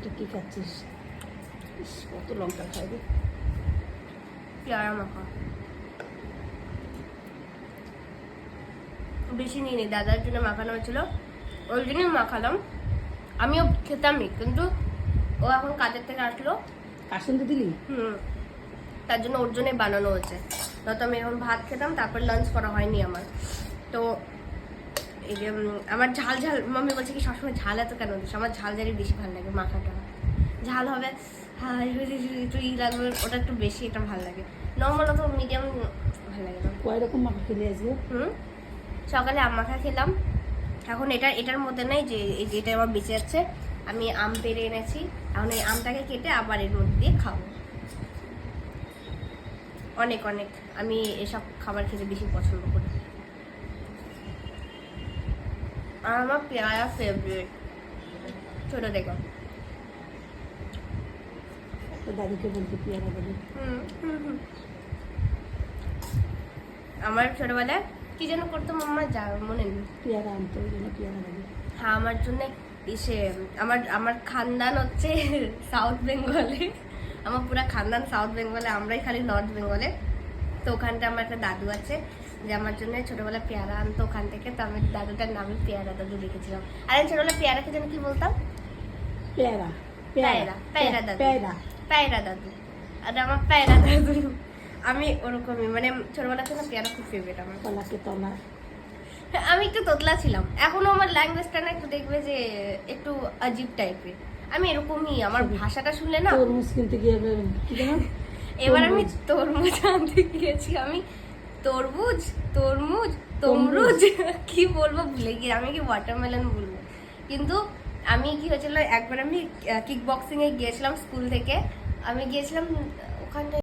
এটা কি খাচ্ছিস? কত লঙ্কা খাইবে। পেয়ারা মাখা বেশি নিইনি, দাদার জন্য মাখানো হয়েছিল, ওই জন্যই মাখালাম। আমিও খেতামই, কিন্তু ও এখন কাজের থেকে আসলো, কাসুন তো দিলি? তার জন্য ওর জন্যই বানানো হয়েছে। নয়তো আমি এখন ভাত খেতাম, তারপর লাঞ্চ করা হয়নি আমার। তো এই যে আমার ঝাল ঝাল, মাম্মি বলছে কি সবসময় ঝাল এত কেন দিস, আমার ঝাল ঝালই বেশি ভালো লাগে। মাখাটা ঝাল হবে, হ্যাঁ একটু ই লাগবে, ওটা একটু বেশি, এটা ভালো লাগে। নর্মাল তো মিডিয়াম ভালো লাগে না। কয় রকম মাখা খেলে আসবে? সকালে আম মাখা খেলাম, এখন এটার মধ্যে নেই যে এই যে এটা আমার বেঁচে যাচ্ছে, আমি আম পেড়ে এনেছি, এখন এই আমটাকে কেটে আবার এর মধ্যে দিয়ে খাবো। অনেক অনেক আমি এসব খাবার খেতে বেশি পছন্দ করি। আর আমার পেয়ারা ফেভারিট, ছোট দেখো। দাদুকে বলতে পেয়ারা দেবে। আমার ছোটবেলায় কি যেন করতো মাম্মা, যা মনে নেই, পেয়ারা আনতো, ওই জন্য পেয়ারা দেবে। হ্যাঁ আমার জন্য ইসে, আমার খানদান হচ্ছে সাউথ বেঙ্গলে, আমার পুরা খানদান সাউথ বেঙ্গলে, আমরাই খালি নর্থ বেঙ্গলে। তো ওখানটা আমার একটা দাদু আছে যে আমার জন্য ছোটবেলায় পেয়ারা আনতো ওখান থেকে, তো আমি দাদুটার নামে পেয়ারা দাদু রেখেছিলাম। আর আমি ছোটবেলায় পেয়ারাকে যেন কি বলতাম, পেয়ারা পেয়ারা পেয়ারা দাদু, পেয়ারা পেয়ারা দাদু। আর আমার পেয়ারা দাদু, আমি ওরকমই, মানে ছোটবেলা থেকে পেয়ারা খুব ফেভারিট আমার। কলাকে তলা। আমি একটু তোতলা ছিলাম, এখনো আমার ল্যাঙ্গুয়েজটা না একটু দেখবে যে একটু আজীব টাইপের, আমি এরকমই, আমার ভাষাটা শুনলে না। তরমুজ কিনতে গিয়ে কি জানো, এবার আমি তরমুজ আনতে গিয়েছি, আমি তরমুজ তরমুজ তমরুজ কি বলবো ভুলে গিয়ে, আমি কি ওয়াটারমেলন বলবো। কিন্তু আমি কি হয়েছিল, একবার আমি কিক বক্সিং এ গিয়েছিলাম স্কুল থেকে, আমি গিয়েছিলাম ওখানটায়